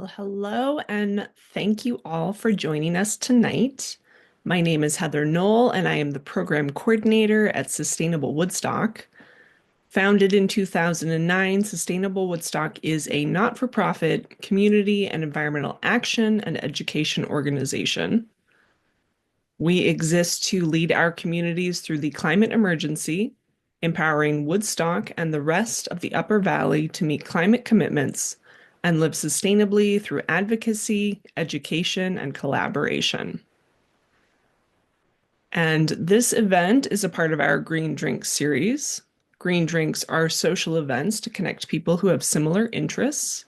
Well, hello, and thank you all for joining us tonight. My name is Heather Knoll, and I am the program coordinator at Sustainable Woodstock. Founded in 2009, Sustainable Woodstock is a not-for-profit community and environmental action and education organization. We exist to lead our communities through the climate emergency, empowering Woodstock and the rest of the Upper Valley to meet climate commitments and live sustainably through advocacy, education, and collaboration. And this event is a part of our Green Drinks series. Green Drinks are social events to connect people who have similar interests.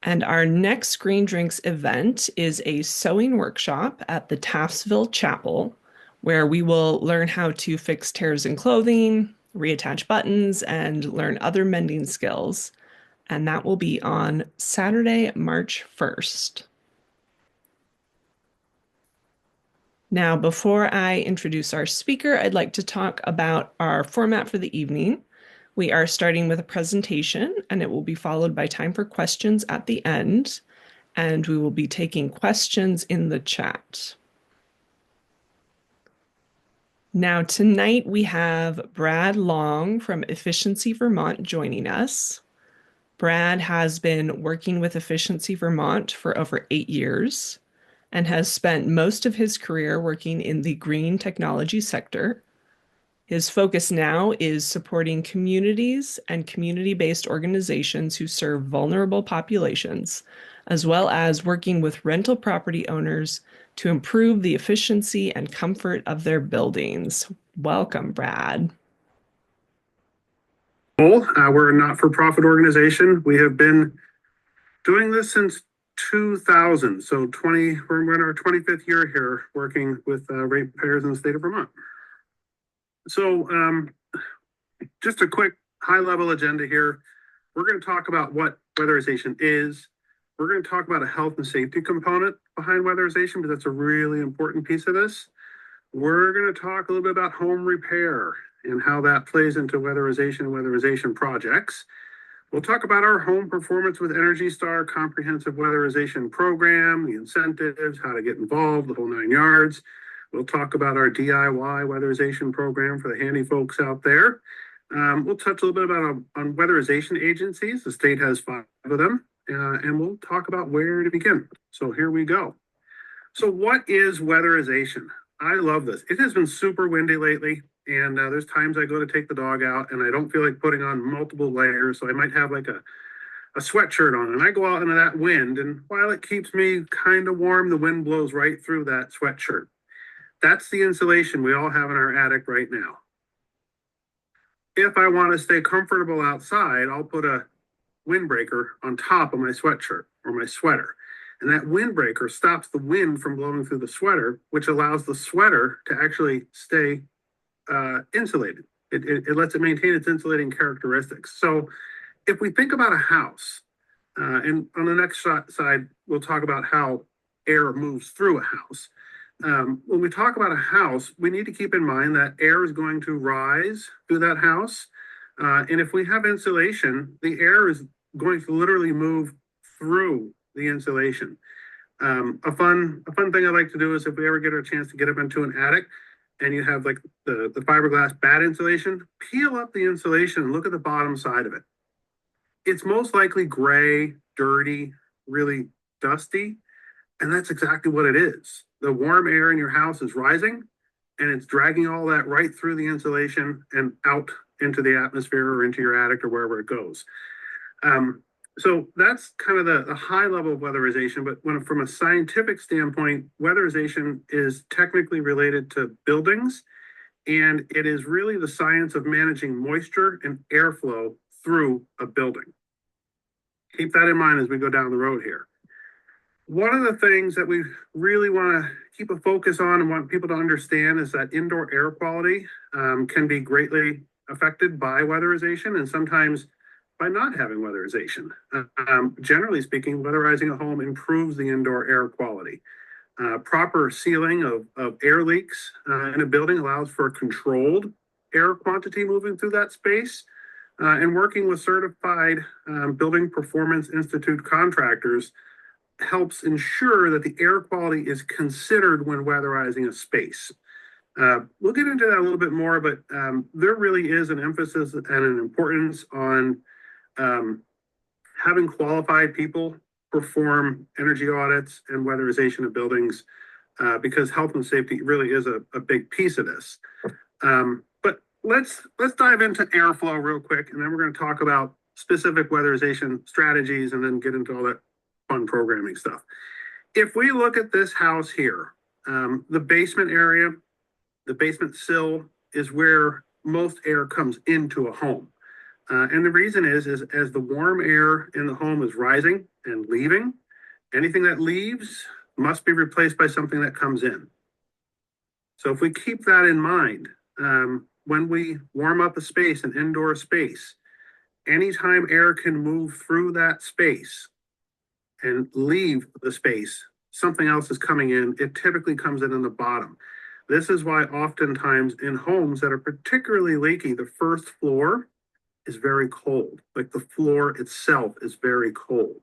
And our next Green Drinks event is a sewing workshop at the Taftsville Chapel, where we will learn how to fix tears in clothing, reattach buttons, and learn other mending skills. And that will be on Saturday, March 1st. Now, before I introduce our speaker, I'd like to talk about our format for the evening. We are starting with a presentation, and it will be followed by time for questions at the end, and we will be taking questions in the chat. Now, tonight we have Brad Long from Efficiency Vermont joining us. Brad has been working with Efficiency Vermont for over 8 years and has spent most of his career working in the green technology sector. His focus now is supporting communities and community-based organizations who serve vulnerable populations, as well as working with rental property owners to improve the efficiency and comfort of their buildings. Welcome, Brad. We're a not-for-profit organization. We have been doing this since 2000. We're in our 25th year here working with ratepayers in the state of Vermont. Just a quick high-level agenda here. We're going to talk about what weatherization is. We're going to talk about a health and safety component behind weatherization, because that's a really important piece of this. We're going to talk a little bit about home repair and how that plays into weatherization projects. We'll talk about our home performance with Energy Star comprehensive weatherization program, the incentives, how to get involved, the whole 9 yards. We'll talk about our DIY weatherization program for the handy folks out there. We'll touch a little bit about on weatherization agencies. The state has 5 of them, and we'll talk about where to begin. So here we go. So what is weatherization? I love this. It has been super windy lately, and there's times I go to take the dog out and I don't feel like putting on multiple layers, so I might have like a sweatshirt on, and I go out into that wind, and while it keeps me kind of warm, the wind blows right through that sweatshirt. That's the insulation we all have in our attic right now. If I want to stay comfortable outside, I'll put a windbreaker on top of my sweatshirt or my sweater. And that windbreaker stops the wind from blowing through the sweater, which allows the sweater to actually stay insulated. It lets it maintain its insulating characteristics. So if we think about a house, and on the next side, we'll talk about how air moves through a house. When we talk about a house, we need to keep in mind that air is going to rise through that house. And if we have insulation, the air is going to literally move through the insulation. A fun thing I like to do is if we ever get a chance to get up into an attic and you have like the fiberglass bad insulation, peel up the insulation and look at the bottom side of it. It's most likely gray, dirty, really dusty, and that's exactly what it is. The warm air in your house is rising, and it's dragging all that right through the insulation and out into the atmosphere or into your attic or wherever it goes. So that's kind of the high level of weatherization, but from a scientific standpoint, weatherization is technically related to buildings, and it is really the science of managing moisture and airflow through a building. Keep that in mind as we go down the road here. One of the things that we really want to keep a focus on and want people to understand is that indoor air quality can be greatly affected by weatherization, and sometimes by not having weatherization. Generally speaking, weatherizing a home improves the indoor air quality. Proper sealing of air leaks in a building allows for controlled air quantity moving through that space, And working with certified Building Performance Institute contractors helps ensure that the air quality is considered when weatherizing a space. We'll get into that a little bit more, but there really is an emphasis and an importance on um, having qualified people perform energy audits and weatherization of buildings because health and safety really is a big piece of this. But let's dive into airflow real quick, and then we're going to talk about specific weatherization strategies, and then get into all that fun programming stuff. If we look at this house here, the basement area, the basement sill is where most air comes into a home. And the reason is as the warm air in the home is rising and leaving, anything that leaves must be replaced by something that comes in. So if we keep that in mind, when we warm up a space, an indoor space, anytime air can move through that space and leave the space, something else is coming in. It typically comes in the bottom. This is why oftentimes in homes that are particularly leaky, the first floor is very cold. Like the floor itself is very cold,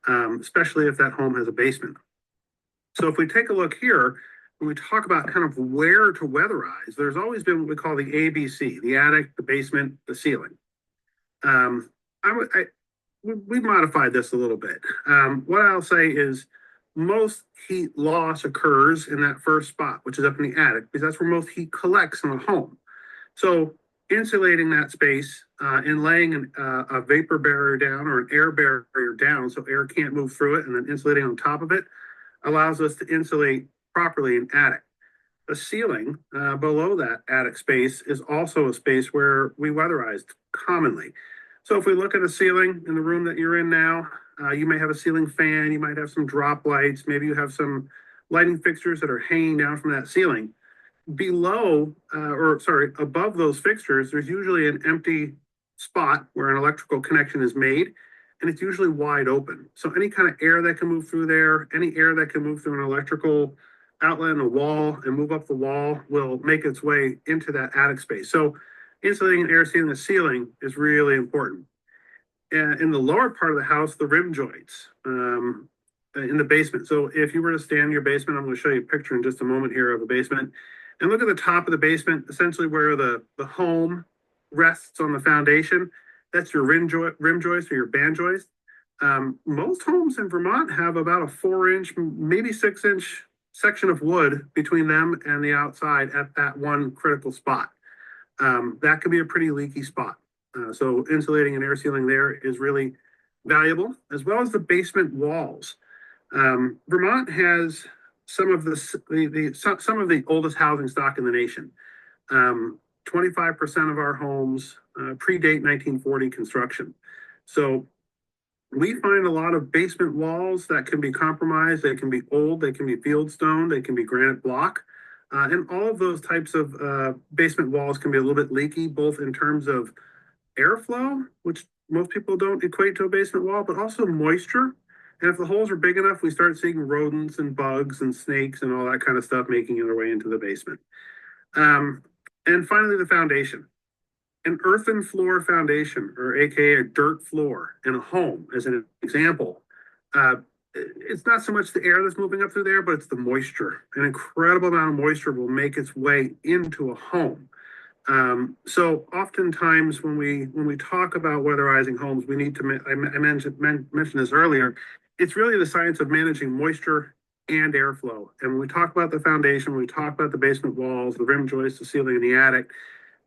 especially if that home has a basement. So if we take a look here, when we talk about kind of where to weatherize, there's always been what we call the ABC, the attic, the basement, the ceiling. We modified this a little bit. What I'll say is most heat loss occurs in that first spot, which is up in the attic, because that's where most heat collects in the home. So insulating that space and laying a vapor barrier down or an air barrier down so air can't move through it, and then insulating on top of it allows us to insulate properly in attic. The ceiling below that attic space is also a space where we weatherize commonly. So if we look at a ceiling in the room that you're in now, you may have a ceiling fan, you might have some drop lights, maybe you have some lighting fixtures that are hanging down from that ceiling. Below, above those fixtures, there's usually an empty spot where an electrical connection is made, and it's usually wide open. So any kind of air that can move through there, any air that can move through an electrical outlet in a wall and move up the wall will make its way into that attic space. So insulating and air sealing the ceiling is really important. In the lower part of the house, the rim joints in the basement. So if you were to stand in your basement, I'm going to show you a picture in just a moment here of a basement, and look at the top of the basement, essentially where the home rests on the foundation. That's your rim joist or your band joist. Most homes in Vermont have about a 4-inch, maybe 6-inch section of wood between them and the outside at that one critical spot. That could be a pretty leaky spot. So insulating and air sealing there is really valuable, as well as the basement walls. Vermont has some of the oldest housing stock in the nation. 25% of our homes predate 1940 construction. So we find a lot of basement walls that can be compromised. They can be old, they can be fieldstone, they can be granite block. And all of those types of basement walls can be a little bit leaky, both in terms of airflow, which most people don't equate to a basement wall, but also moisture. And if the holes are big enough, we start seeing rodents and bugs and snakes and all that kind of stuff making their way into the basement. And finally, the foundation. An earthen floor foundation, or AKA a dirt floor in a home, as an example, it's not so much the air that's moving up through there, but it's the moisture. An incredible amount of moisture will make its way into a home. So oftentimes when we talk about weatherizing homes, we need to, I mentioned this earlier, it's really the science of managing moisture and airflow. And when we talk about the foundation, when we talk about the basement walls, the rim joists, the ceiling, and the attic,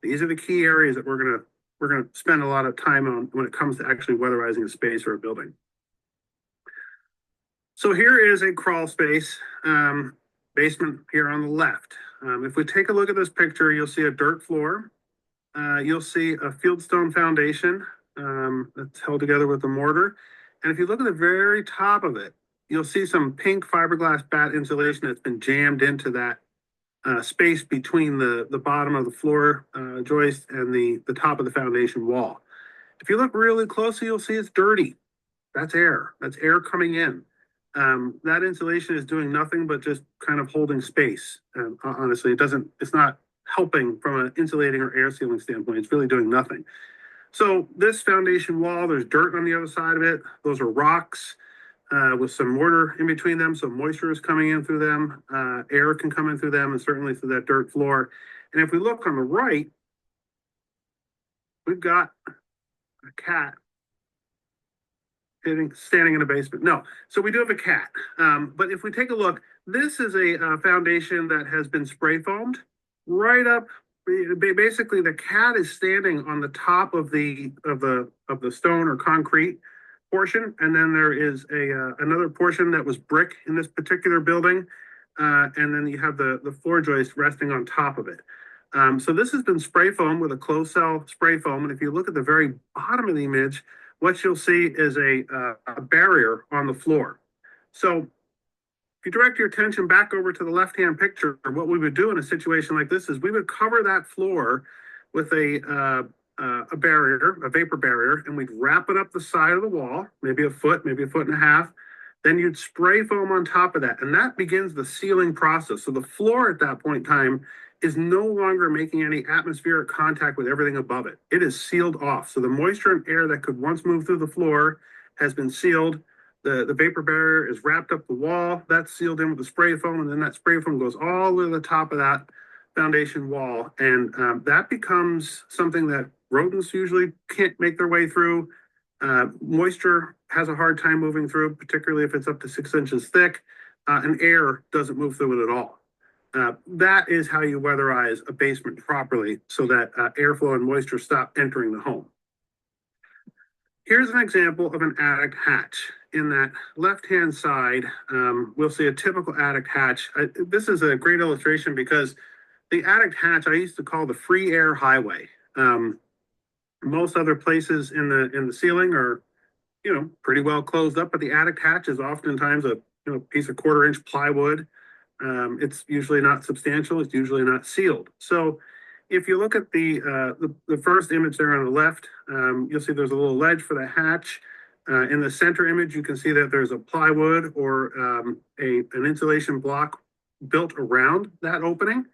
these are the key areas that we're gonna spend a lot of time on when it comes to actually weatherizing a space or a building. So here is a crawl space, basement here on the left. If we take a look at this picture, you'll see a dirt floor. You'll see a fieldstone foundation that's held together with a mortar. And if you look at the very top of it, you'll see some pink fiberglass bat insulation that's been jammed into that space between the bottom of the floor joist and the top of the foundation wall. If you look really closely, you'll see it's dirty. That's air. That's air coming in. That insulation is doing nothing but just kind of holding space. Honestly, it's not helping from an insulating or air sealing standpoint. It's really doing nothing. So this foundation wall, there's dirt on the other side of it. Those are rocks with some mortar in between them. So moisture is coming in through them. Air can come in through them and certainly through that dirt floor. And if we look on the right, we've got a cat standing in a basement. No, so we do have a cat. But if we take a look, this is a foundation that has been spray foamed right up. Basically, the cat is standing on the top of the stone or concrete portion, and then there is another portion that was brick in this particular building, and then you have the floor joist resting on top of it. So this has been spray foam with a closed cell spray foam, and if you look at the very bottom of the image, what you'll see is a barrier on the floor. So if you direct your attention back over to the left-hand picture, what we would do in a situation like this is we would cover that floor with a barrier, a vapor barrier, and we'd wrap it up the side of the wall, maybe a foot and a half. Then you'd spray foam on top of that, and that begins the sealing process. So the floor at that point in time is no longer making any atmospheric contact with everything above it. It is sealed off. So the moisture and air that could once move through the floor has been sealed. The vapor barrier is wrapped up the wall. That's sealed in with the spray foam, and then that spray foam goes all the way to the top of that foundation wall. And that becomes something that rodents usually can't make their way through. Moisture has a hard time moving through, particularly if it's up to 6 inches thick, and air doesn't move through it at all. That is how you weatherize a basement properly so that airflow and moisture stop entering the home. Here's an example of an attic hatch. In that left-hand side, we'll see a typical attic hatch. This is a great illustration because the attic hatch I used to call the free air highway. Most other places in the ceiling are, pretty well closed up, but the attic hatch is oftentimes a piece of 1/4-inch plywood. It's usually not substantial. It's usually not sealed. So if you look at the first image there on the left, you'll see there's a little ledge for the hatch. In the center image, you can see that there's a plywood or an insulation block built around that opening.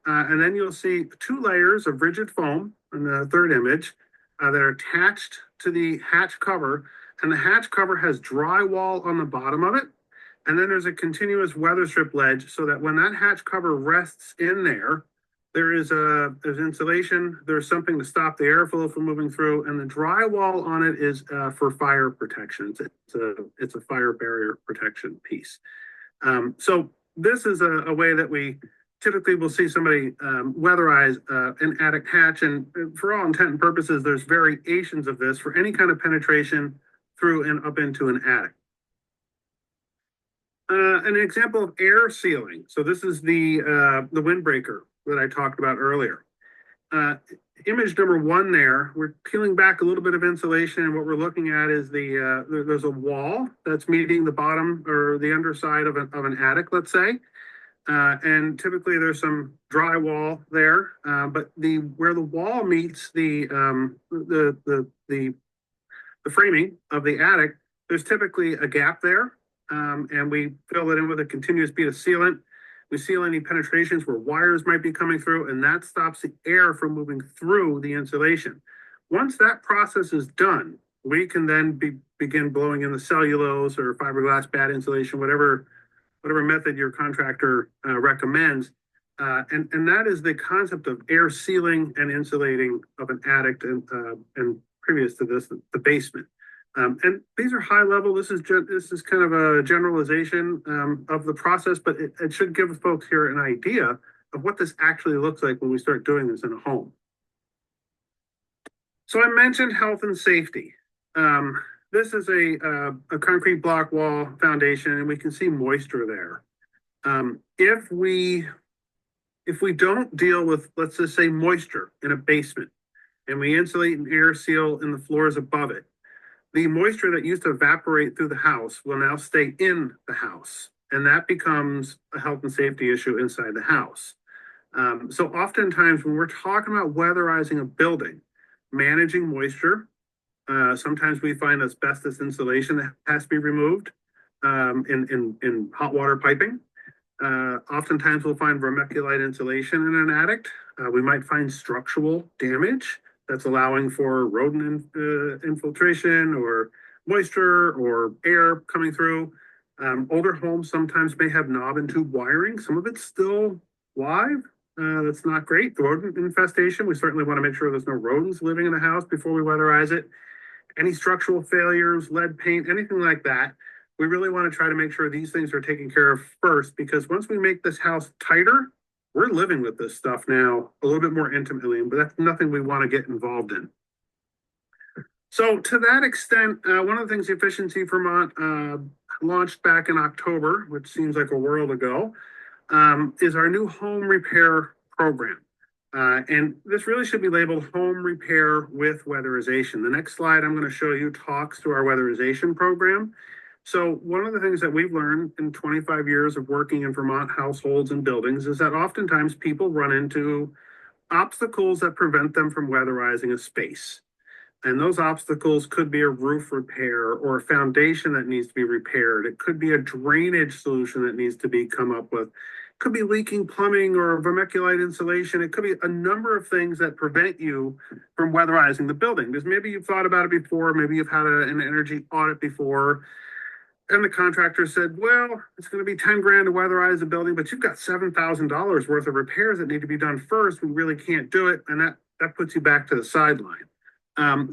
And then you'll see 2 layers of rigid foam in the third image that are attached to the hatch cover. And the hatch cover has drywall on the bottom of it. And then there's a continuous weather strip ledge so that when that hatch cover rests in there, there's insulation, there's something to stop the airflow from moving through, and the drywall on it is for fire protection. It's a fire barrier protection piece. So this is a way that we typically will see somebody weatherize an attic hatch, and for all intent and purposes, there's variations of this for any kind of penetration through and up into an attic. An example of air sealing. So this is the windbreaker that I talked about earlier. Image number 1 there, we're peeling back a little bit of insulation, and what we're looking at is there's a wall that's meeting the bottom or the underside of an attic, let's say. And typically there's some drywall there, but where the wall meets the framing of the attic, there's typically a gap there. And we fill it in with a continuous bead of sealant. We seal any penetrations where wires might be coming through, and that stops the air from moving through the insulation. Once that process is done, we can then begin blowing in the cellulose or fiberglass bad insulation, whatever method your contractor recommends. And that is the concept of air sealing and insulating of an attic, and previous to this, the basement. And these are high level. This is kind of a generalization of the process, but it should give folks here an idea of what this actually looks like when we start doing this in a home. So I mentioned health and safety. This is a concrete block wall foundation, and we can see moisture there. If we don't deal with, let's just say, moisture in a basement, and we insulate and air seal in the floors above it, the moisture that used to evaporate through the house will now stay in the house, and that becomes a health and safety issue inside the house. So oftentimes when we're talking about weatherizing a building, managing moisture, sometimes we find asbestos insulation that has to be removed in hot water piping. Oftentimes we'll find vermiculite insulation in an attic. We might find structural damage that's allowing for rodent infiltration or moisture or air coming through. Older homes sometimes may have knob and tube wiring. Some of it's still live. That's not great. The rodent infestation, we certainly want to make sure there's no rodents living in the house before we weatherize it. Any structural failures, lead paint, anything like that, we really want to try to make sure these things are taken care of first, because once we make this house tighter, we're living with this stuff now a little bit more intimately, but that's nothing we want to get involved in. So to that extent, one of the things Efficiency Vermont launched back in October, which seems like a world ago, is our new home repair program. And this really should be labeled home repair with weatherization. The next slide I'm going to show you talks to our weatherization program. So one of the things that we've learned in 25 years of working in Vermont households and buildings is that oftentimes people run into obstacles that prevent them from weatherizing a space. And those obstacles could be a roof repair or a foundation that needs to be repaired. It could be a drainage solution that needs to be come up with. It could be leaking plumbing or vermiculite insulation. It could be a number of things that prevent you from weatherizing the building. Because maybe you've thought about it before, maybe you've had an energy audit before, and the contractor said, well, it's going to be 10 grand to weatherize the building, but you've got $7,000 worth of repairs that need to be done first. We really can't do it. And that puts you back to the sideline.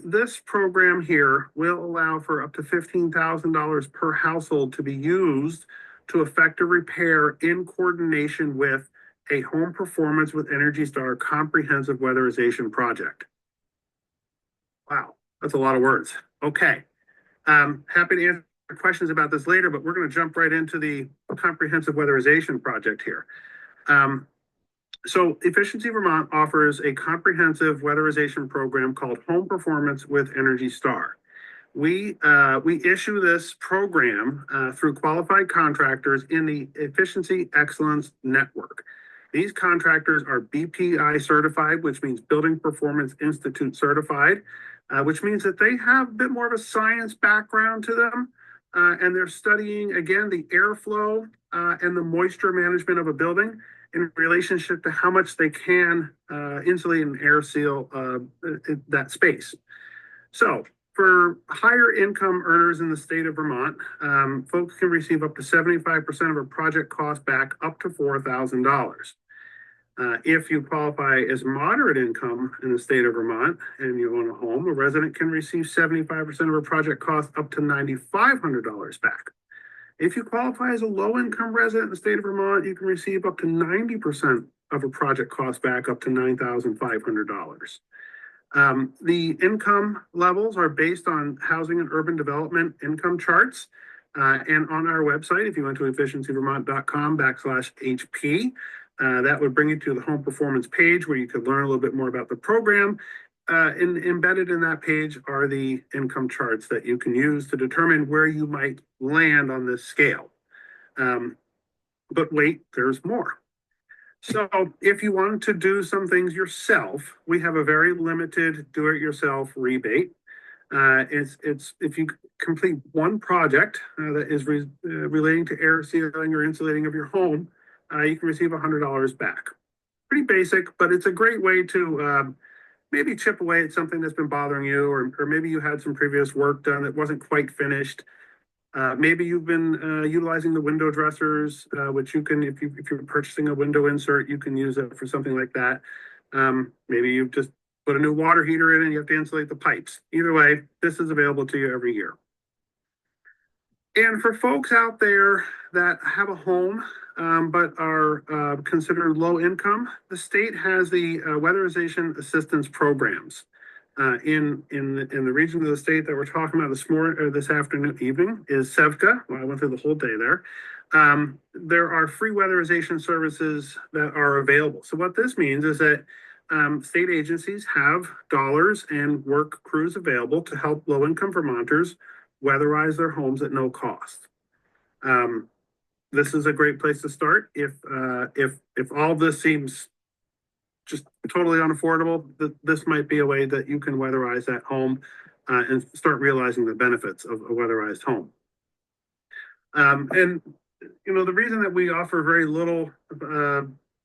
This program here will allow for up to $15,000 per household to be used to effect a repair in coordination with a home performance with Energy Star comprehensive weatherization project. Wow, that's a lot of words. Okay. Happy to answer questions about this later, but we're going to jump right into the comprehensive weatherization project here. So Efficiency Vermont offers a comprehensive weatherization program called Home Performance with Energy Star. We issue this program through qualified contractors in the Efficiency Excellence Network. These contractors are BPI certified, which means Building Performance Institute certified, which means that they have a bit more of a science background to them. And they're studying, again, the airflow and the moisture management of a building in relationship to how much they can insulate and air seal that space. So for higher income earners in the state of Vermont, folks can receive up to 75% of a project cost back up to $4,000. If you qualify as moderate income in the state of Vermont and you own a home, a resident can receive 75% of a project cost up to $9,500 back. If you qualify as a low income resident in the state of Vermont, you can receive up to 90% of a project cost back up to $9,500. The income levels are based on housing and urban development income charts. And on our website, if you went to efficiencyvermont.com/HP, that would bring you to the home performance page where you could learn a little bit more about the program. And embedded in that page are the income charts that you can use to determine where you might land on this scale. But wait, there's more. So if you wanted to do some things yourself, we have a very limited do-it-yourself rebate. It's if you complete one project that is relating to air sealing or insulating of your home, you can receive $100 back. Pretty basic, but it's a great way to maybe chip away at something that's been bothering you, or maybe you had some previous work done that wasn't quite finished. Maybe you've been utilizing the window dressers, which you can, if you're purchasing a window insert, you can use it for something like that. Maybe you've just put a new water heater in and you have to insulate the pipes. Either way, this is available to you every year. And for folks out there that have a home but are considered low income, the state has the weatherization assistance programs. In the region of the state that we're talking about this afternoon evening is Sevka. Well, I went through the whole day there. There are free weatherization services that are available. So what this means is that state agencies have dollars and work crews available to help low-income Vermonters weatherize their homes at no cost. This is a great place to start. If all this seems just totally unaffordable, this might be a way that you can weatherize that home and start realizing the benefits of a weatherized home. And the reason that we offer very little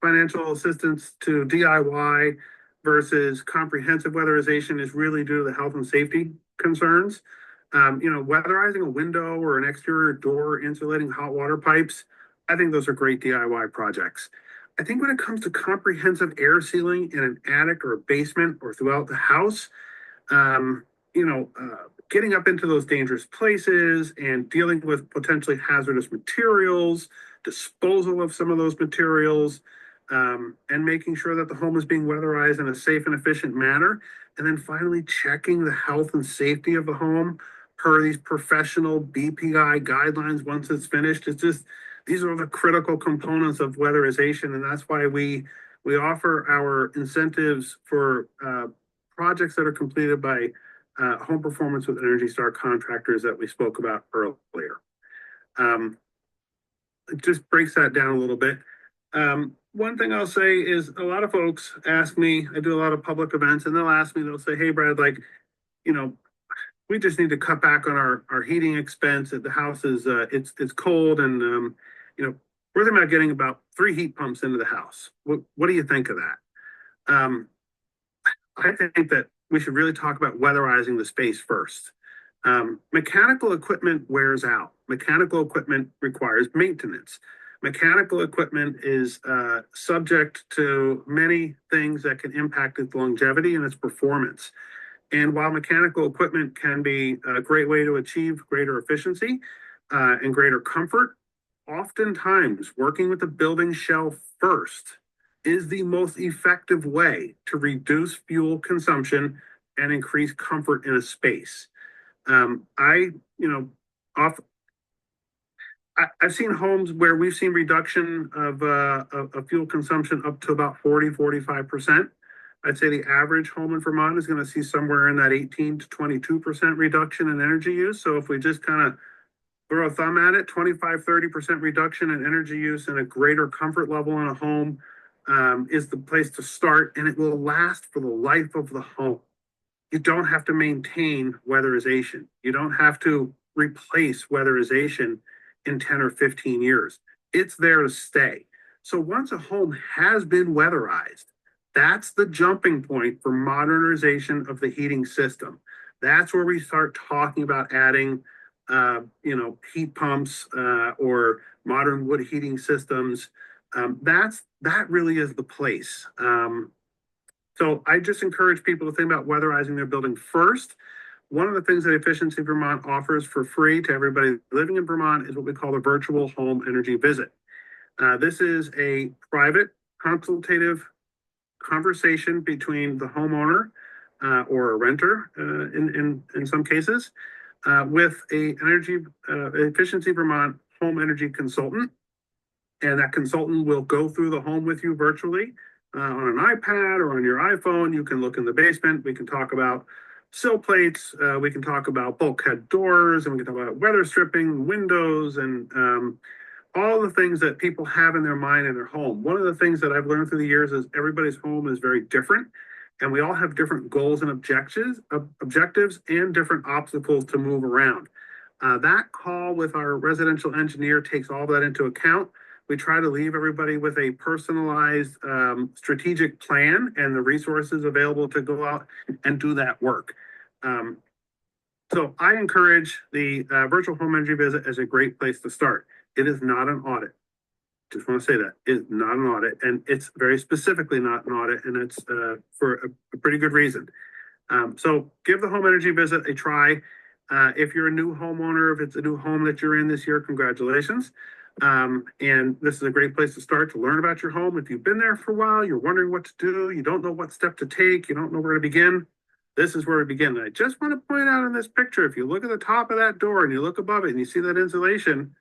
financial assistance to DIY versus comprehensive weatherization is really due to the health and safety concerns. Weatherizing a window or an exterior door, insulating hot water pipes, I think those are great DIY projects. I think when it comes to comprehensive air sealing in an attic or a basement or throughout the house, um, getting up into those dangerous places and dealing with potentially hazardous materials, disposal of some of those materials, and making sure that the home is being weatherized in a safe and efficient manner. And then finally, checking the health and safety of the home per these professional BPI guidelines once it's finished. It's just, these are the critical components of weatherization. And that's why we offer our incentives for projects that are completed by home performance with Energy Star contractors that we spoke about earlier. It just breaks that down a little bit. One thing I'll say is a lot of folks ask me, I do a lot of public events, and they'll say, hey, Brad, we just need to cut back on our heating expense. The house is, it's cold, and, we're thinking about getting about 3 heat pumps into the house. What do you think of that? I think that we should really talk about weatherizing the space first. Mechanical equipment wears out. Mechanical equipment requires maintenance. Mechanical equipment is subject to many things that can impact its longevity and its performance. And while mechanical equipment can be a great way to achieve greater efficiency and greater comfort, oftentimes working with the building shell first is the most effective way to reduce fuel consumption and increase comfort in a space. I've seen homes where we've seen reduction of fuel consumption up to about 40–45%. I'd say the average home in Vermont is going to see somewhere in that 18–22% reduction in energy use. So if we just kind of throw a thumb at it, 25–30% reduction in energy use and a greater comfort level in a home is the place to start, and it will last for the life of the home. You don't have to maintain weatherization. You don't have to replace weatherization in 10 or 15 years. It's there to stay. So once a home has been weatherized, that's the jumping point for modernization of the heating system. That's where we start talking about adding, heat pumps or modern wood heating systems. That really is the place. So I just encourage people to think about weatherizing their building first. One of the things that Efficiency Vermont offers for free to everybody living in Vermont is what we call the virtual home energy visit. This is a private consultative conversation between the homeowner or a renter in some cases with a Efficiency Vermont home energy consultant. And that consultant will go through the home with you virtually on an iPad or on your iPhone. You can look in the basement. We can talk about sill plates. We can talk about bulkhead doors, and we can talk about weather stripping, windows, and all the things that people have in their mind in their home. One of the things that I've learned through the years is everybody's home is very different, and we all have different goals and objectives and different obstacles to move around. That call with our residential engineer takes all that into account. We try to leave everybody with a personalized strategic plan and the resources available to go out and do that work. So I encourage the virtual home energy visit as a great place to start. It is not an audit. Just want to say that it is not an audit, and it's very specifically not an audit, and it's for a pretty good reason. So give the home energy visit a try. If you're a new homeowner, if it's a new home that you're in this year, congratulations. And this is a great place to start to learn about your home. If you've been there for a while, you're wondering what to do, you don't know what step to take, you don't know where to begin, this is where we begin. And I just want to point out in this picture, if you look at the top of that door and you look above it and you see that insulation,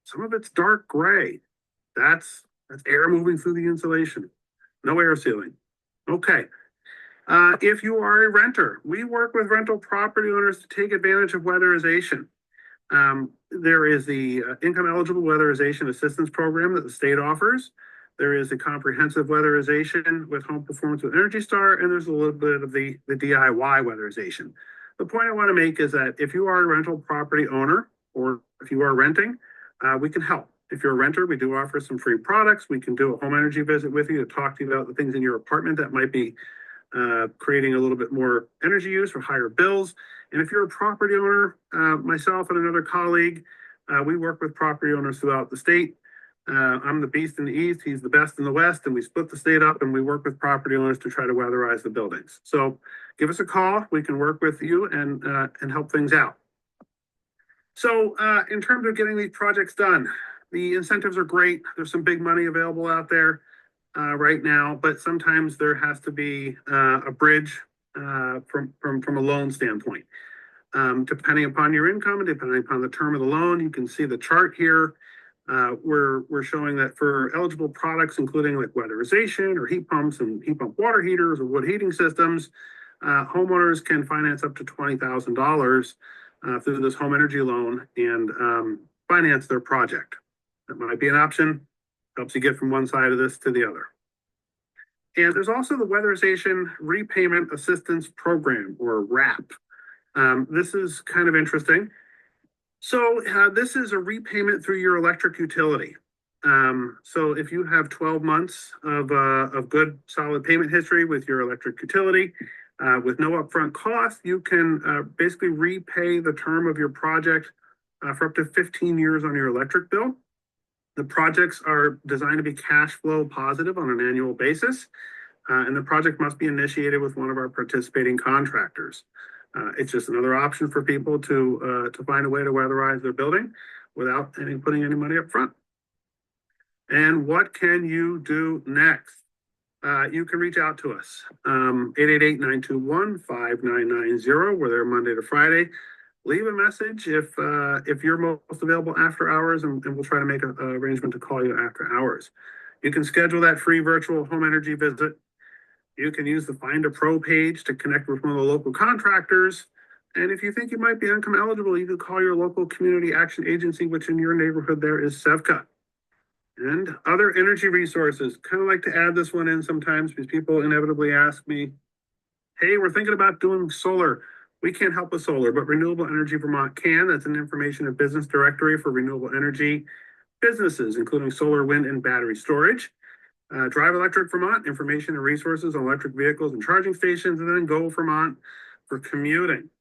some of it's dark gray. That's air moving through the insulation. No air sealing. Okay. If you are a renter, we work with rental property owners to take advantage of weatherization. There is the income eligible weatherization assistance program that the state offers. There is a comprehensive weatherization with home performance with Energy Star, and there's a little bit of the DIY weatherization. The point I want to make is that if you are a rental property owner or if you are renting, we can help. If you're a renter, we do offer some free products. We can do a home energy visit with you to talk to you about the things in your apartment that might be creating a little bit more energy use or higher bills. And if you're a property owner, myself and another colleague, we work with property owners throughout the state. I'm the beast in the east, he's the best in the west, and we split the state up and we work with property owners to try to weatherize the buildings. So give us a call, we can work with you and help things out. So in terms of getting these projects done, the incentives are great. There's some big money available out there right now, but sometimes there has to be a bridge from a loan standpoint. Depending upon your income and depending upon the term of the loan, you can see the chart here. We're showing that for eligible products, including like weatherization or heat pumps and heat pump water heaters or wood heating systems, homeowners can finance up to $20,000 through this home energy loan and finance their project. That might be an option, helps you get from one side of this to the other. And there's also the Weatherization Repayment Assistance Program, or WRAP. This is kind of interesting. So this is a repayment through your electric utility. So if you have 12 months of good solid payment history with your electric utility, with no upfront cost, you can basically repay the term of your project for up to 15 years on your electric bill. The projects are designed to be cash flow positive on an annual basis, and the project must be initiated with one of our participating contractors. It's just another option for people to find a way to weatherize their building without putting any money up front. And what can you do next? You can reach out to us, 888-921-5990. We're there Monday to Friday. Leave a message if you're most available after hours, and we'll try to make an arrangement to call you after hours. You can schedule that free virtual home energy visit. You can use the Find a Pro page to connect with one of the local contractors. And if you think you might be income eligible, you can call your local community action agency, which in your neighborhood there is SEVCA. And other energy resources. Kind of like to add this one in sometimes because people inevitably ask me, hey, we're thinking about doing solar. We can't help with solar, but Renewable Energy Vermont can. That's an information and business directory for renewable energy businesses, including solar, wind, and battery storage. Drive Electric Vermont, information and resources on electric vehicles and charging stations, and then Go Vermont for commuting.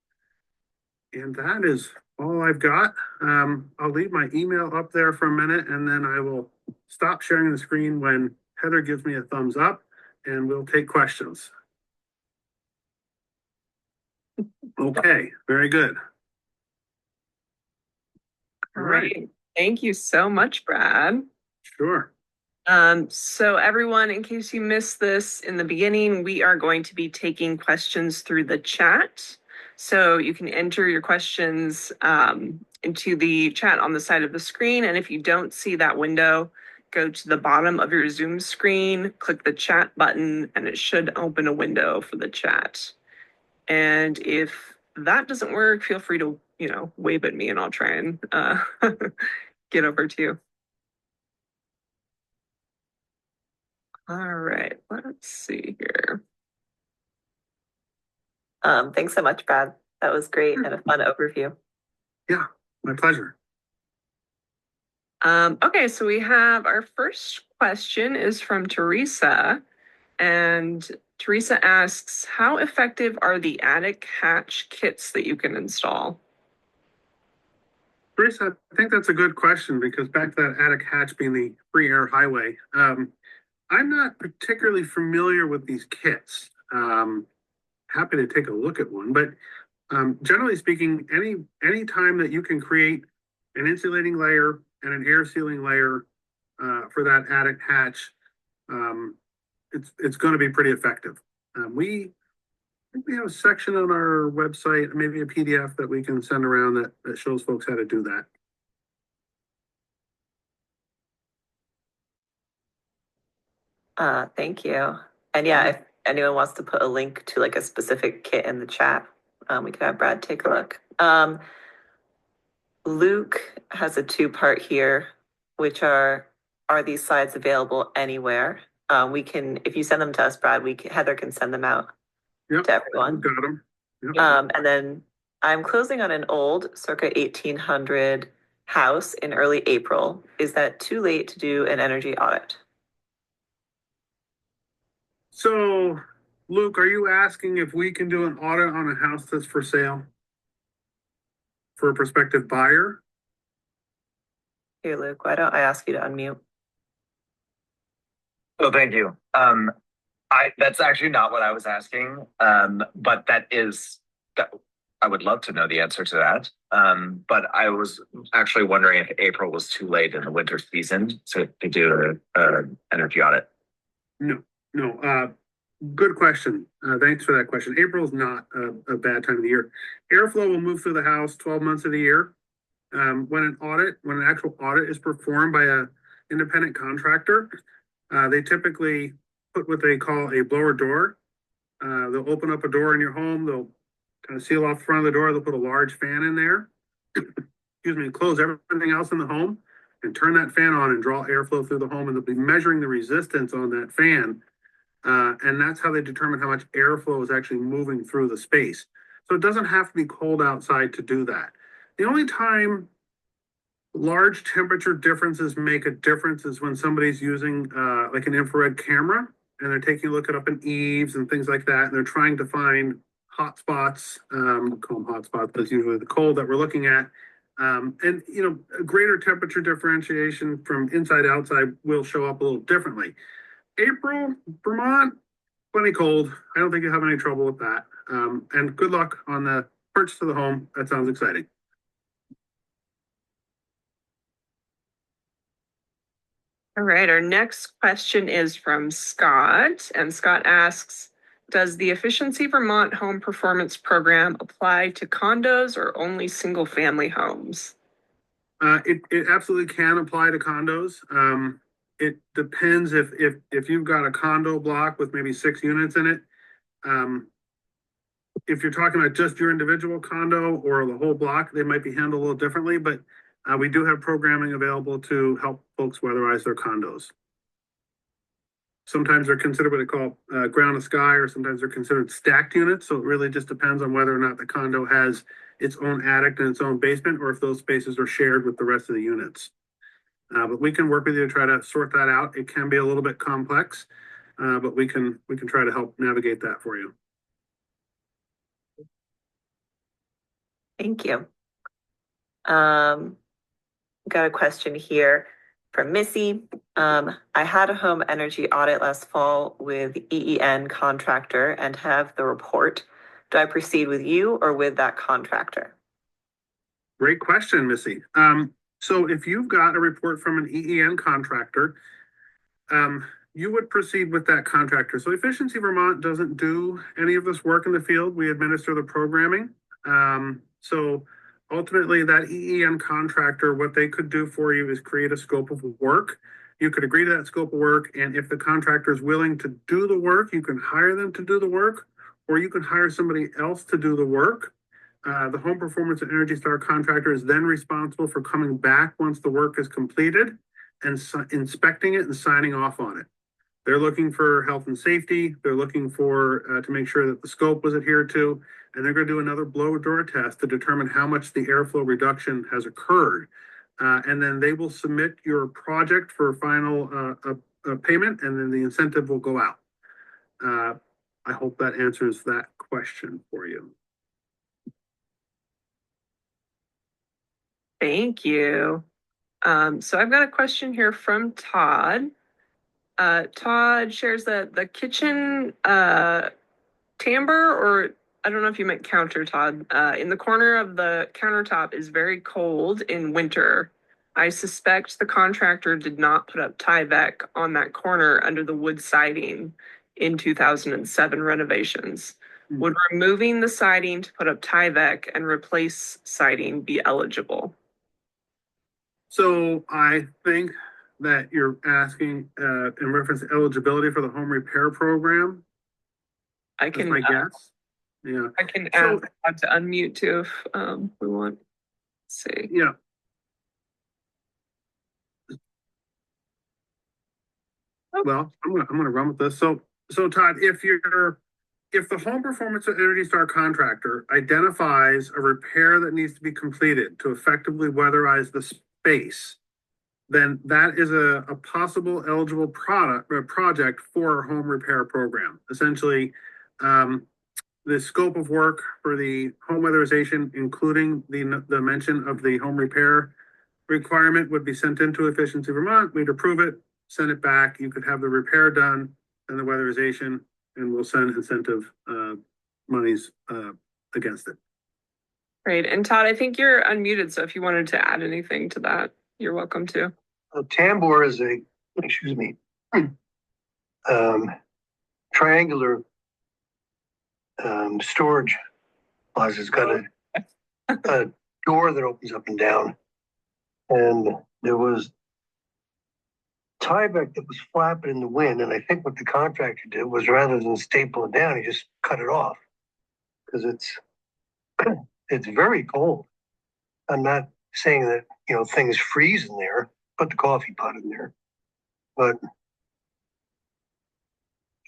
And that is all I've got. I'll leave my email up there for a minute, and then I will stop sharing the screen when Heather gives me a thumbs up, and we'll take questions. Okay, very good. All right. Thank you so much, Brad. Sure. So everyone, in case you missed this in the beginning, we are going to be taking questions through the chat. So you can enter your questions into the chat on the side of the screen. And if you don't see that window, go to the bottom of your Zoom screen, click the chat button, and it should open a window for the chat. And if that doesn't work, feel free to, wave at me and I'll try and get over to you. All right, let's see here. Thanks so much, Brad. That was great and a fun overview. Yeah, my pleasure. Okay, so we have our first question is from Teresa. And Teresa asks, how effective are the attic hatch kits that you can install? Teresa, I think that's a good question because back to that attic hatch being the free air highway. I'm not particularly familiar with these kits. Happy to take a look at one, but generally speaking, any time that you can create an insulating layer and an air sealing layer for that attic hatch, it's going to be pretty effective. We have a section on our website, maybe a PDF that we can send around that shows folks how to do that. Thank you. And yeah, if anyone wants to put a link to like a specific kit in the chat, we could have Brad take a look. Luke has a two-part here, which are these slides available anywhere? We can, if you send them to us, Brad, Heather can send them out to everyone. Got them. Yep. And then I'm closing on an old circa 1800 house in early April. Is that too late to do an energy audit? So Luke, are you asking if we can do an audit on a house that's for sale for a prospective buyer? Here, Luke, why don't I ask you to unmute? Oh, thank you. That's actually not what I was asking. But that I would love to know the answer to that. But I was actually wondering if April was too late in the winter season to do an energy audit. No, no. Good question. Thanks for that question. April is not a bad time of the year. Airflow will move through the house 12 months of the year. When an actual audit is performed by an independent contractor, they typically put what they call a blower door. They'll open up a door in your home. They'll kind of seal off the front of the door. They'll put a large fan in there. Excuse me, close everything else in the home and turn that fan on and draw airflow through the home. And they'll be measuring the resistance on that fan. And that's how they determine how much airflow is actually moving through the space. So it doesn't have to be cold outside to do that. The only time large temperature differences make a difference is when somebody's using like an infrared camera and they're taking a look at up in eaves and things like that, and they're trying to find hot spots. Call them hot spots, but it's usually the cold that we're looking at. And a greater temperature differentiation from inside outside will show up a little differently. April, Vermont, plenty cold. I don't think you'll have any trouble with that. And good luck on the purchase of the home. That sounds exciting. All right, our next question is from Scott, and Scott asks, does the Efficiency Vermont Home Performance Program apply to condos or only single-family homes? It absolutely can apply to condos. It depends if you've got a condo block with maybe 6 units in it. If you're talking about just your individual condo or the whole block, they might be handled a little differently, but we do have programming available to help folks weatherize their condos. Sometimes they're considered what they call ground to sky, or sometimes they're considered stacked units. So it really just depends on whether or not the condo has its own attic and its own basement, or if those spaces are shared with the rest of the units. But we can work with you to try to sort that out. It can be a little bit complex, but we can try to help navigate that for you. Thank you. Got a question here from Missy. I had a home energy audit last fall with EEN contractor and have the report. Do I proceed with you or with that contractor? Great question, Missy. So if you've got a report from an EEN contractor, you would proceed with that contractor. So Efficiency Vermont doesn't do any of this work in the field. We administer the programming. So ultimately, that EEN contractor, what they could do for you is create a scope of work. You could agree to that scope of work, and if the contractor is willing to do the work, you can hire them to do the work, or you can hire somebody else to do the work. The Home Performance and Energy Star contractor is then responsible for coming back once the work is completed and inspecting it and signing off on it. They're looking for health and safety. They're looking for to make sure that the scope was adhered to, and they're going to do another blower door test to determine how much the airflow reduction has occurred. And then they will submit your project for final payment, and then the incentive will go out. I hope that answers that question for you. Thank you. So I've got a question here from Todd. Todd shares that the kitchen timbre, or I don't know if you meant counter, Todd, in the corner of the countertop is very cold in winter. I suspect the contractor did not put up Tyvek on that corner under the wood siding in 2007 renovations. Would removing the siding to put up Tyvek and replace siding be eligible? So I think that you're asking in reference to eligibility for the home repair program. I can That's my guess. Yeah. I can ask to unmute too if we want. Let's see. Yeah. Well, I'm gonna run with this. So Todd, if the Home Performance and Energy Star contractor identifies a repair that needs to be completed to effectively weatherize the space, then that is a possible eligible project for our home repair program. Essentially, the scope of work for the home weatherization, including the mention of the home repair requirement, would be sent into Efficiency Vermont. We'd approve it, send it back. You could have the repair done and the weatherization, and we'll send incentive monies against it. Great. And Todd, I think you're unmuted, so if you wanted to add anything to that, you're welcome to. Tambor is a, triangular storage plaza. It's got a door that opens up and down. And there was Tyvek that was flapping in the wind. And I think what the contractor did was, rather than staple it down, he just cut it off because it's very cold. I'm not saying that, things freeze in there. Put the coffee pot in there. But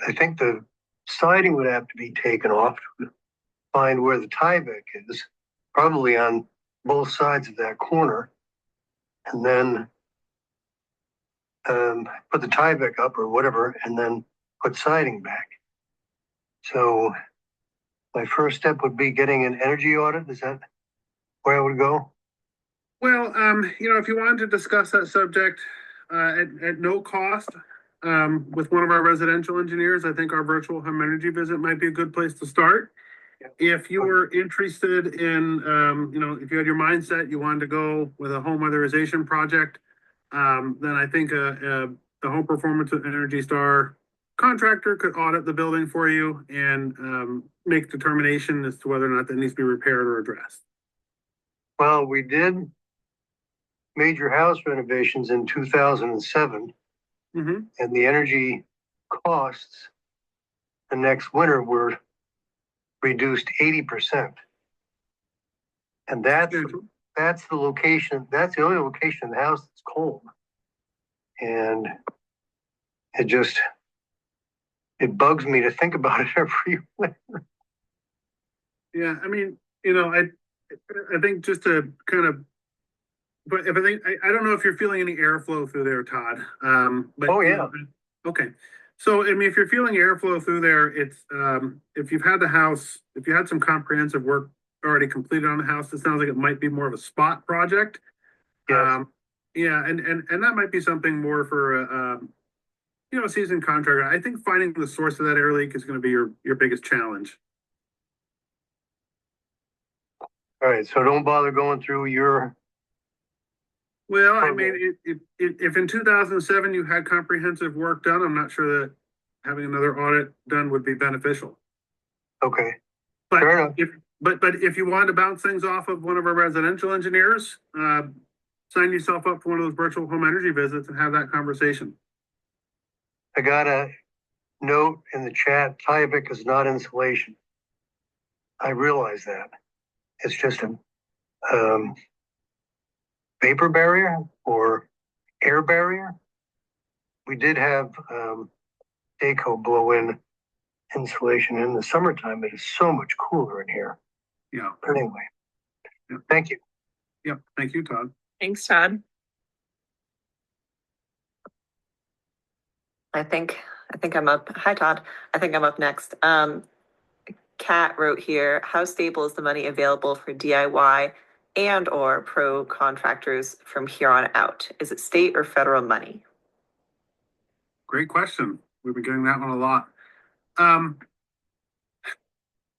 I think the siding would have to be taken off to find where the Tyvek is, probably on both sides of that corner, and then put the Tyvek up or whatever, and then put siding back. So my first step would be getting an energy audit. Is that where I would go? Well, if you wanted to discuss that subject at no cost with one of our residential engineers, I think our virtual home energy visit might be a good place to start. If you were interested in, if you had your mindset, you wanted to go with a home weatherization project, then I think the Home Performance of Energy Star contractor could audit the building for you and make determination as to whether or not that needs to be repaired or addressed. Well, we did major house renovations in 2007, and the energy costs the next winter were reduced 80%. And that's the location, that's the only location in the house that's cold. And it bugs me to think about it every winter. Yeah, I mean, I think just to kind of, but if I don't know if you're feeling any airflow through there, Todd. But oh yeah. Okay. So I mean, if you're feeling airflow through there, it's if you've had some comprehensive work already completed on the house, it sounds like it might be more of a spot project. Yes. Yeah, and that might be something more for a seasoned contractor. I think finding the source of that air leak is going to be your biggest challenge. All right, so don't bother going through your. Well, I mean, if in 2007 you had comprehensive work done, I'm not sure that having another audit done would be beneficial. Okay. But fair enough. If you wanted to bounce things off of one of our residential engineers, sign yourself up for one of those virtual home energy visits and have that conversation. I got a note in the chat, Tyvek is not insulation. I realize that. It's just a vapor barrier or air barrier. We did have Daco blow in insulation in the summertime. It is so much cooler in here. Yeah. But anyway, yeah. Thank you. Yep. Thank you, Todd. Thanks, Todd. I think I'm up. Hi, Todd. I think I'm up next. Kat wrote here, how stable is the money available for DIY and or pro contractors from here on out? Is it state or federal money? Great question. We've been getting that one a lot.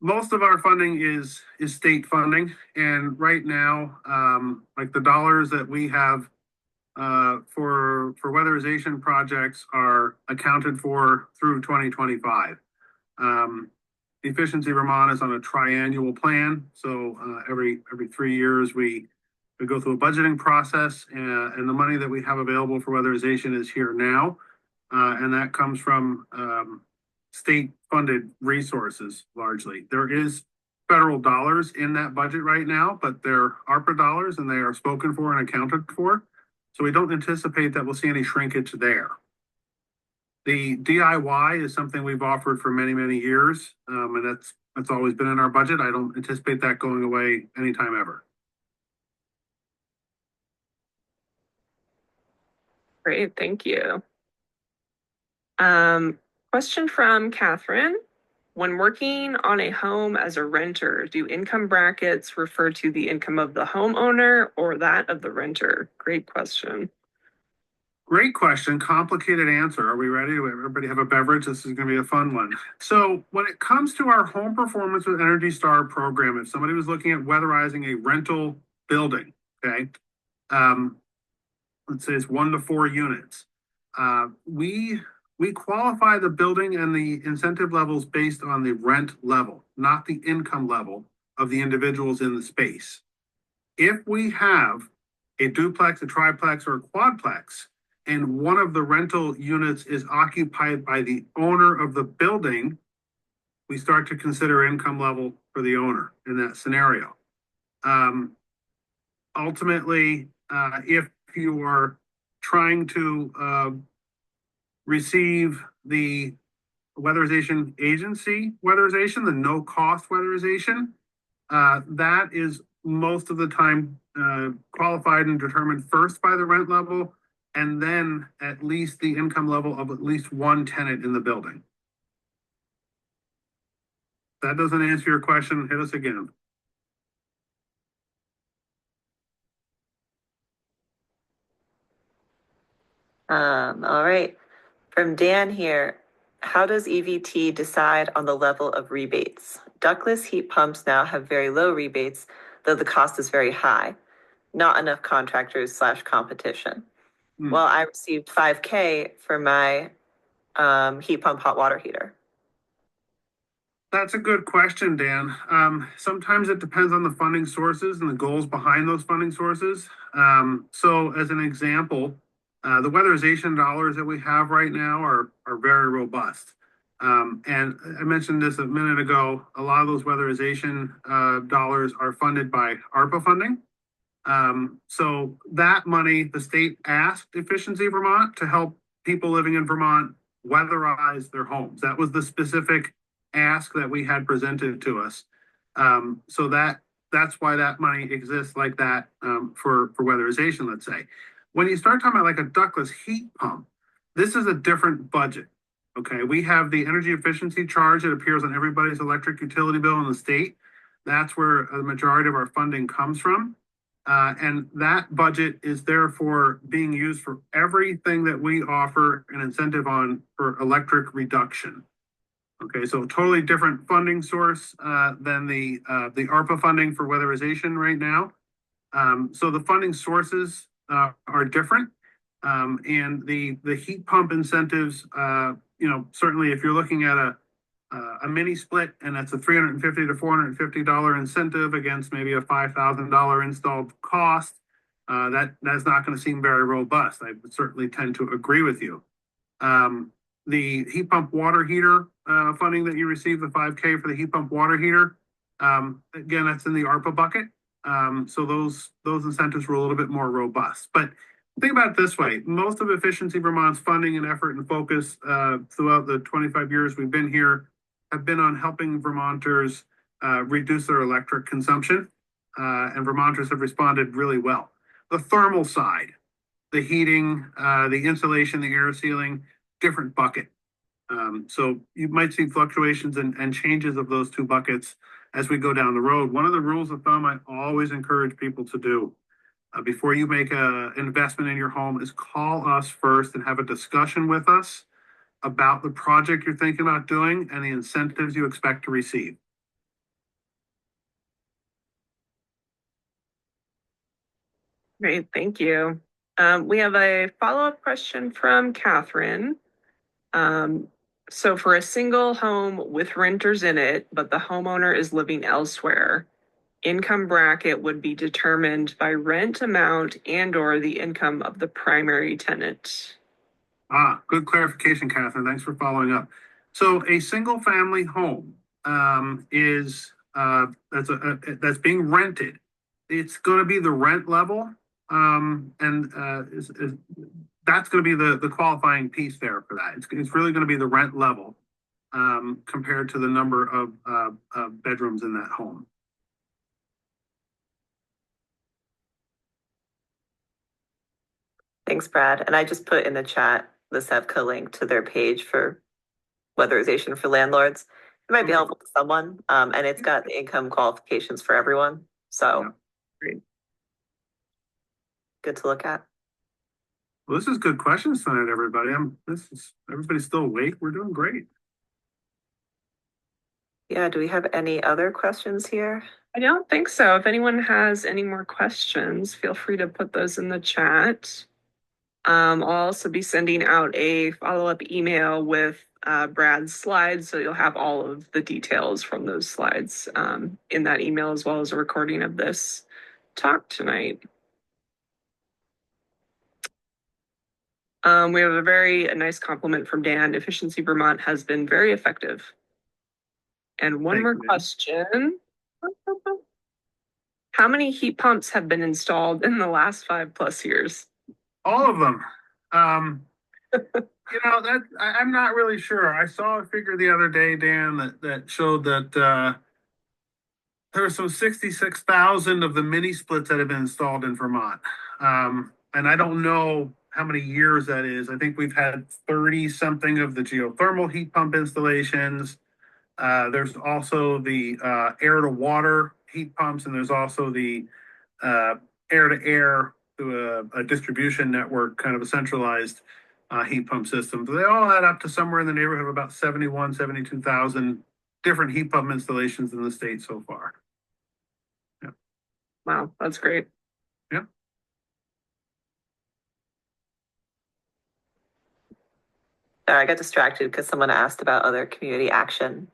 Most of our funding is state funding, and right now, like the dollars that we have for weatherization projects are accounted for through 2025. Efficiency Vermont is on a triannual plan, so every 3 years we go through a budgeting process, and the money that we have available for weatherization is here now, and that comes from state-funded resources largely. There is federal dollars in that budget right now, but they're ARPA dollars, and they are spoken for and accounted for. So we don't anticipate that we'll see any shrinkage there. The DIY is something we've offered for many, many years, and that's always been in our budget. I don't anticipate that going away anytime ever. Great, thank you. Question from Catherine. When working on a home as a renter, do income brackets refer to the income of the homeowner or that of the renter? Great question. Great question. Complicated answer. Are we ready? Everybody have a beverage? This is going to be a fun one. So, when it comes to our home performance with Energy Star program, if somebody was looking at weatherizing a rental building, okay, um, let's say it's 1 to 4 units, we qualify the building and the incentive levels based on the rent level, not the income level of the individuals in the space. If we have a duplex, a triplex, or a quadplex, and one of the rental units is occupied by the owner of the building, we start to consider income level for the owner in that scenario. Ultimately, if you are trying to receive the weatherization agency weatherization, the no cost weatherization, that is most of the time qualified and determined first by the rent level, and then at least the income level of at least one tenant in the building. If that doesn't answer your question, hit us again. All right. From Dan here, how does EVT decide on the level of rebates? Ductless heat pumps now have very low rebates, though the cost is very high. Not enough contractors / competition. Well, I received $5K for my heat pump hot water heater. That's a good question, Dan. Sometimes it depends on the funding sources and the goals behind those funding sources. So, as an example, the weatherization dollars that we have right now are very robust. And I mentioned this a minute ago. A lot of those weatherization dollars are funded by ARPA funding. So that money, the state asked Efficiency Vermont to help people living in Vermont weatherize their homes. That was the specific ask that we had presented to us. So that's why that money exists like that for weatherization, let's say. When you start talking about like a ductless heat pump, this is a different budget. Okay, we have the energy efficiency charge that appears on everybody's electric utility bill in the state. That's where the majority of our funding comes from. And that budget is therefore being used for everything that we offer an incentive on for electric reduction. Okay, so totally different funding source than the ARPA funding for weatherization right now. So the funding sources are different, and the heat pump incentives. Certainly, if you're looking at a mini split, and that's a $350 to $450 incentive against maybe a $5,000 installed cost, that's not going to seem very robust. I would certainly tend to agree with you. The heat pump water heater funding that you received, the 5K for the heat pump water heater, again, that's in the ARPA bucket. So those incentives were a little bit more robust. But think about it this way: most of Efficiency Vermont's funding and effort and focus throughout the 25 years we've been here have been on helping Vermonters reduce their electric consumption, and Vermonters have responded really well. The thermal side, the heating, the insulation, the air sealing, different bucket. So you might see fluctuations and changes of those two buckets as we go down the road. One of the rules of thumb I always encourage people to do before you make an investment in your home is call us first and have a discussion with us about the project you're thinking about doing and the incentives you expect to receive. Great, thank you. We have a follow-up question from Catherine. So for a single home with renters in it, but the homeowner is living elsewhere, income bracket would be determined by rent amount and/or the income of the primary tenant. Good clarification, Catherine. Thanks for following up. So a single family home is that's being rented. It's going to be the rent level, and that's going to be the qualifying piece there for that. It's really going to be the rent level compared to the number of bedrooms in that home. Thanks, Brad. And I just put in the chat the SEVCA link to their page for weatherization for landlords. It might be Okay. helpful to someone, and it's got the income qualifications for everyone, so Yeah. Great. good to look at. Well, this is good questions tonight, everybody. Everybody's still awake. We're doing great. Yeah, do we have any other questions here? I don't think so. If anyone has any more questions, feel free to put those in the chat. I'll also be sending out a follow-up email with Brad's slides, so you'll have all of the details from those slides in that email, as well as a recording of this talk tonight. We have a nice compliment from Dan. Efficiency Vermont has been very effective. And one more question. How many heat pumps have been installed in the last 5+ years? All of them. I'm not really sure. I saw a figure the other day, Dan, that showed that there were some 66,000 of the mini splits that have been installed in Vermont. And I don't know how many years that is. I think we've had 30 something of the geothermal heat pump installations. There's also the air to water heat pumps, and there's also the air to air through a distribution network, kind of a centralized heat pump system. So they all add up to somewhere in the neighborhood of about 71, 72,000 different heat pump installations in the state so far. Yeah. Wow, that's great. Yeah. I got distracted because someone asked about other community action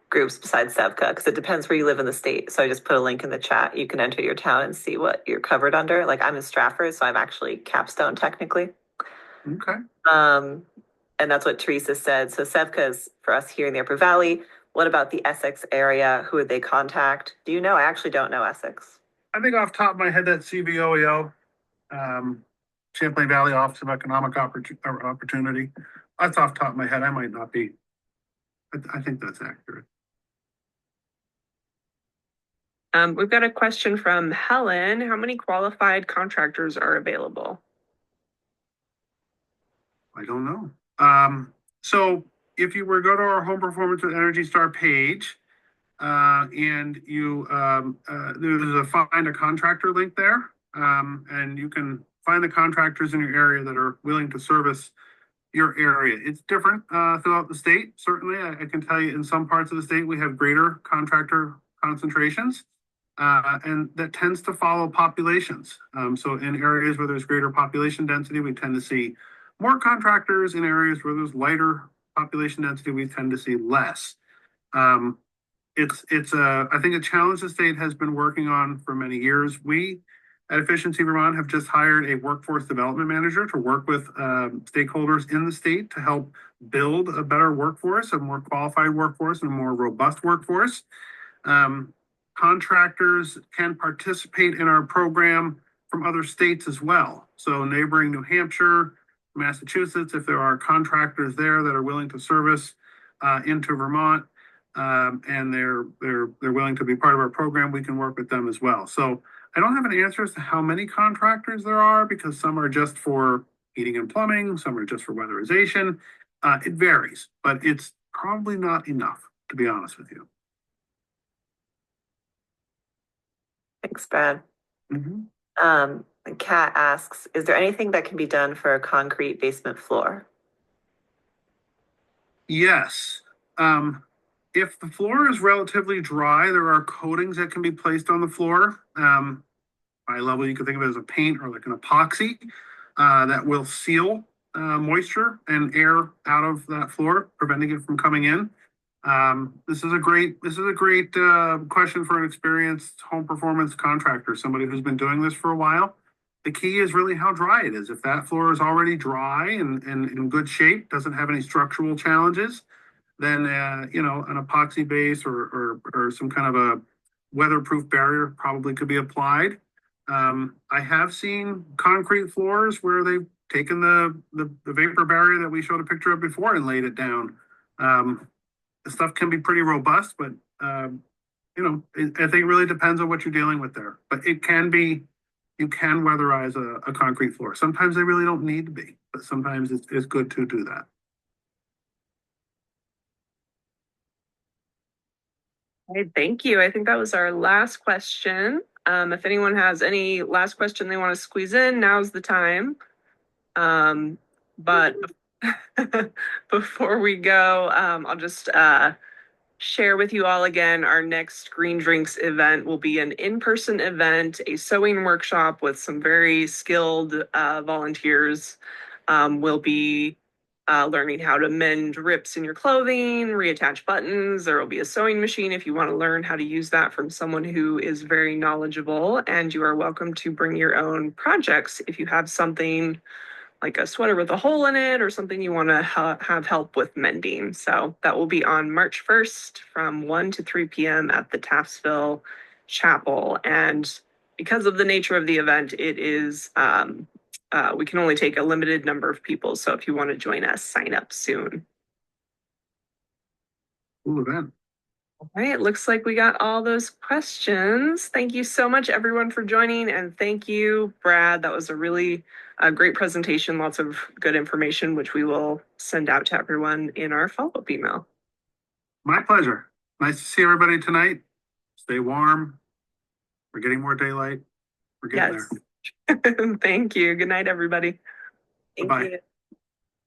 groups besides SEVCA, because it depends where you live in the state. So I just put a link in the chat. You can enter your town and see what you're covered under. Like I'm in Stratford, so I'm actually Capstone technically. Okay. And that's what Teresa said. So SEVCA is for us here in the Upper Valley. What about the Essex area? Who would they contact? Do you know? I actually don't know Essex. I think off the top of my head, that CVOEO, Champlain Valley Office of Economic Opportunity. That's off the top of my head. I might not be. I think that's accurate. We've got a question from Helen. How many qualified contractors are available? I don't know. So if you were to go to our Home Performance with Energy Star page, and you there's a find a contractor link there, and you can find the contractors in your area that are willing to service your area. It's different throughout the state. Certainly, I can tell you in some parts of the state we have greater contractor concentrations, and that tends to follow populations. So in areas where there's greater population density, we tend to see more contractors. In areas where there's lighter population density, we tend to see less. It's I think a challenge the state has been working on for many years. We at Efficiency Vermont have just hired a workforce development manager to work with stakeholders in the state to help build a better workforce, a more qualified workforce, and a more robust workforce. Contractors can participate in our program from other states as well. So neighboring New Hampshire, Massachusetts, if there are contractors there that are willing to service into Vermont, and they're willing to be part of our program, we can work with them as well. So I don't have an answer as to how many contractors there are, because some are just for heating and plumbing, some are just for weatherization. It varies, but it's probably not enough, to be honest with you. Thanks, Brad. Kat asks, is there anything that can be done for a concrete basement floor? Yes. If the floor is relatively dry, there are coatings that can be placed on the floor. High level, you can think of it as a paint or like an epoxy that will seal moisture and air out of that floor, preventing it from coming in. This is a great question for an experienced home performance contractor, somebody who's been doing this for a while. The key is really how dry it is. If that floor is already dry and in good shape, doesn't have any structural challenges, then an epoxy base or some kind of a weatherproof barrier probably could be applied. I have seen concrete floors where they've taken the vapor barrier that we showed a picture of before and laid it down. The stuff can be pretty robust, but I think it really depends on what you're dealing with there. But you can weatherize a concrete floor. Sometimes they really don't need to be, but sometimes it's good to do that. Okay, thank you. I think that was our last question. If anyone has any last question they want to squeeze in, now's the time. But before we go, I'll just share with you all again, our next Green Drinks event will be an in-person event, a sewing workshop with some very skilled volunteers. We'll be learning how to mend rips in your clothing, reattach buttons. There will be a sewing machine if you want to learn how to use that from someone who is very knowledgeable. And you are welcome to bring your own projects if you have something like a sweater with a hole in it or something you want to have help with mending. So that will be on March 1st from 1 to 3 p.m. at the Taftsville Chapel. And because of the nature of the event, it is we can only take a limited number of people. So if you want to join us, sign up soon. Cool event. All right, it looks like we got all those questions. Thank you so much, everyone, for joining. And thank you, Brad. That was a really great presentation. Lots of good information, which we will send out to everyone in our follow-up email. My pleasure. Nice to see everybody tonight. Stay warm. We're getting more daylight. We're getting Yes. Thank you. Good night, everybody. Thank Bye-bye. you.